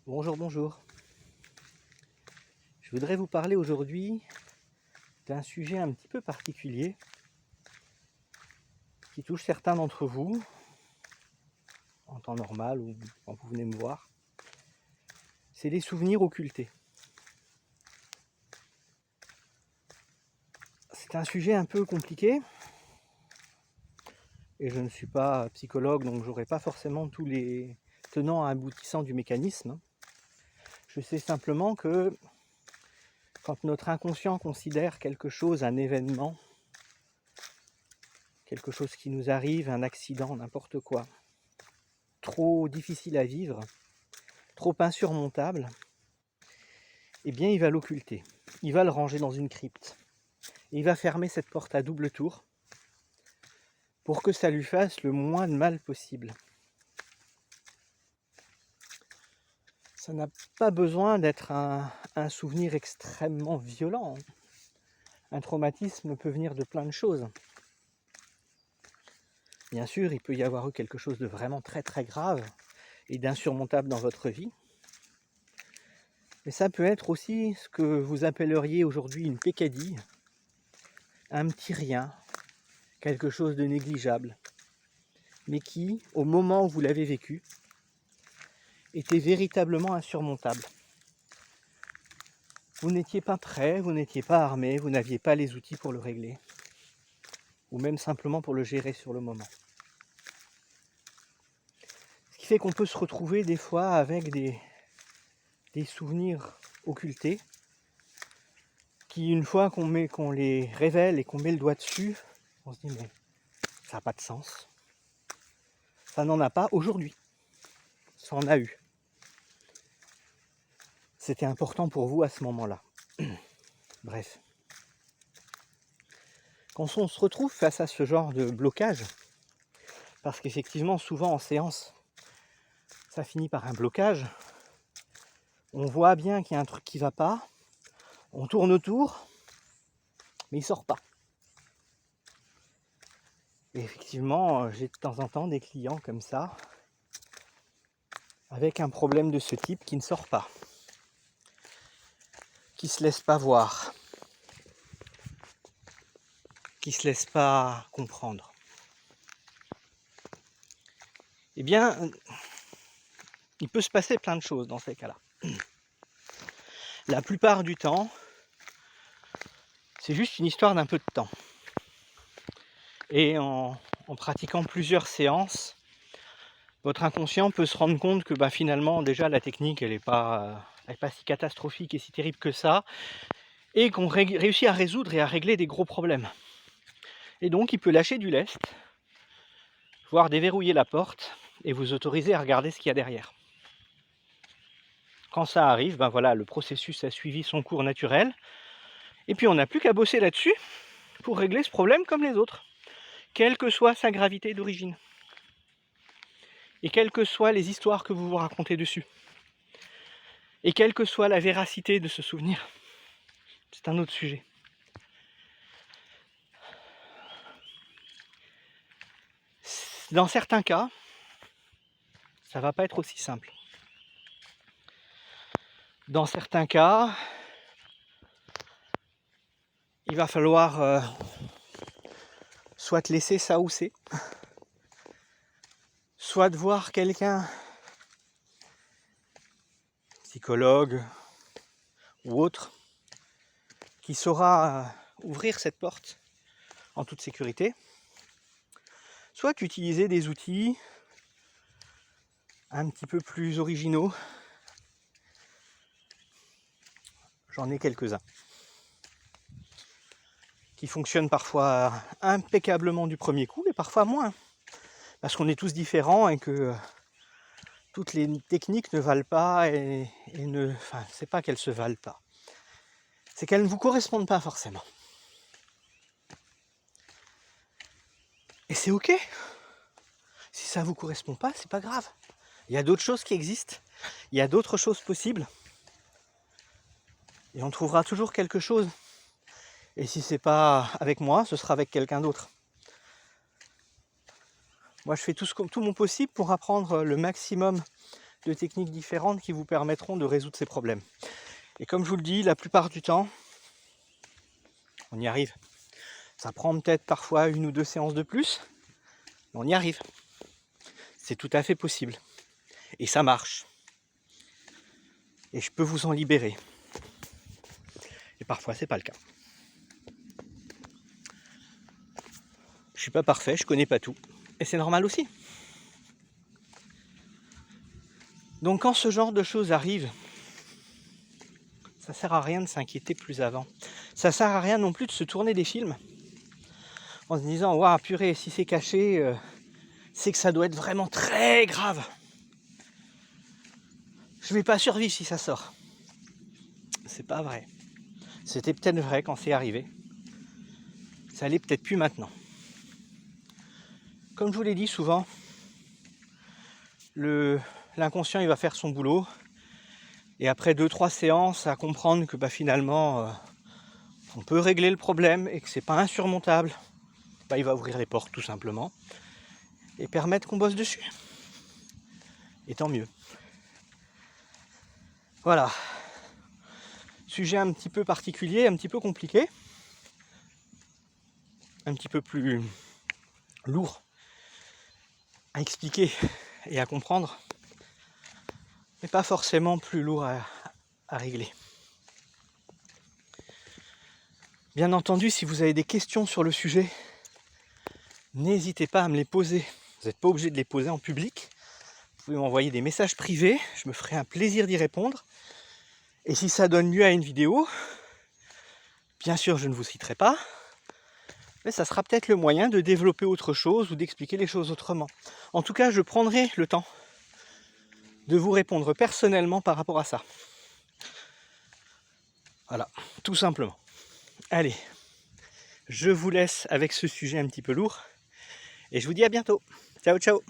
Bonjour, bonjour. Je voudrais vous parler aujourd'hui d'un sujet un petit peu particulier qui touche certains d'entre vous en temps normal ou quand vous venez me voir. C'est les souvenirs occultés. C'est un sujet un peu compliqué et je ne suis pas psychologue, donc j'aurai pas forcément tous les tenants et aboutissants du mécanisme. Je sais simplement que quand notre inconscient considère quelque chose, un événement, quelque chose qui nous arrive, un accident, n'importe quoi, trop difficile à vivre, trop insurmontable, eh bien il va l'occulter. Il va le ranger dans une crypte. Et il va fermer cette porte à double tour pour que ça lui fasse le moins de mal possible. Ça n'a pas besoin d'être un souvenir extrêmement violent. Un traumatisme peut venir de plein de choses. Bien sûr, il peut y avoir eu quelque chose de vraiment très très grave et d'insurmontable dans votre vie. Mais ça peut être aussi ce que vous appelleriez aujourd'hui une pécadille, un petit rien, quelque chose de négligeable, mais qui, au moment où vous l'avez vécu, était véritablement insurmontable. Vous n'étiez pas prêt, vous n'étiez pas armé, vous n'aviez pas les outils pour le régler, ou même simplement pour le gérer sur le moment. Ce qui fait qu'on peut se retrouver des fois avec des souvenirs occultés, qui une fois qu'on les révèle et qu'on met le doigt dessus, on se dit mais ça n'a pas de sens. Ça n'en a pas aujourd'hui. Ça en a eu. C'était important pour vous à ce moment-là. Bref. Quand on se retrouve face à ce genre de blocage, parce qu'effectivement souvent en séance, ça finit par un blocage, on voit bien qu'il y a un truc qui ne va pas, on tourne autour, mais il ne sort pas. Et effectivement, j'ai de temps en temps des clients comme ça, avec un problème de ce type qui ne sort pas, qui ne se laisse pas voir, qui ne se laisse pas comprendre. Eh bien, il peut se passer plein de choses dans ces cas-là. La plupart du temps, c'est juste une histoire d'un peu de temps. Et en pratiquant plusieurs séances, votre inconscient peut se rendre compte que finalement, déjà, la technique, elle n'est pas si catastrophique et si terrible que ça, et qu'on réussit à résoudre et à régler des gros problèmes. Et donc, il peut lâcher du lest, voire déverrouiller la porte, et vous autoriser à regarder ce qu'il y a derrière. Quand ça arrive, voilà, le processus a suivi son cours naturel, et puis on n'a plus qu'à bosser là-dessus pour régler ce problème comme les autres, quelle que soit sa gravité d'origine. Et quelles que soient les histoires que vous vous racontez dessus. Et quelle que soit la véracité de ce souvenir. C'est un autre sujet. Dans certains cas, ça ne va pas être aussi simple. Dans certains cas, il va falloir soit te laisser ça où c'est, soit de voir quelqu'un, psychologue ou autre, qui saura ouvrir cette porte en toute sécurité, soit qu'utiliser des outils un petit peu plus originaux. J'en ai quelques-uns qui fonctionnent parfois impeccablement du premier coup et parfois moins, parce qu'on est tous différents et que toutes les techniques ne valent pas c'est pas qu'elles se valent pas, c'est qu'elles ne vous correspondent pas forcément. Et c'est ok. Si ça vous correspond pas, c'est pas grave. Il y a d'autres choses qui existent, il y a d'autres choses possibles, et on trouvera toujours quelque chose. Et si c'est pas avec moi, ce sera avec quelqu'un d'autre. Moi, je fais tout mon possible pour apprendre le maximum de techniques différentes qui vous permettront de résoudre ces problèmes. Et comme je vous le dis, la plupart du temps, on y arrive. Ça prend peut-être parfois 1 ou 2 séances de plus, mais on y arrive. C'est tout à fait possible. Et ça marche. Et je peux vous en libérer. Et parfois, c'est pas le cas. Je suis pas parfait, je connais pas tout. Et c'est normal aussi. Donc quand ce genre de choses arrive, ça sert à rien de s'inquiéter plus avant. Ça sert à rien non plus de se tourner des films en se disant « Waouh, purée, si c'est caché, c'est que ça doit être vraiment très grave. Je vais pas survivre si ça sort. » C'est pas vrai. C'était peut-être vrai quand c'est arrivé. Ça l'est peut-être plus maintenant. Comme je vous l'ai dit souvent, l'inconscient il va faire son boulot. Et après 2-3 séances à comprendre que finalement on peut régler le problème et que c'est pas insurmontable, il va ouvrir les portes tout simplement et permettre qu'on bosse dessus. Et tant mieux. Voilà. Sujet un petit peu particulier, un petit peu compliqué, un petit peu plus lourd à expliquer et à comprendre, mais pas forcément plus lourd à régler. Bien entendu, si vous avez des questions sur le sujet, n'hésitez pas à me les poser. Vous n'êtes pas obligé de les poser en public. Vous pouvez m'envoyer des messages privés, je me ferai un plaisir d'y répondre. Et si ça donne lieu à une vidéo, bien sûr je ne vous citerai pas, mais ça sera peut-être le moyen de développer autre chose ou d'expliquer les choses autrement. En tout cas, je prendrai le temps de vous répondre personnellement par rapport à ça. Voilà, tout simplement. Allez, je vous laisse avec ce sujet un petit peu lourd et je vous dis à bientôt. Ciao, ciao.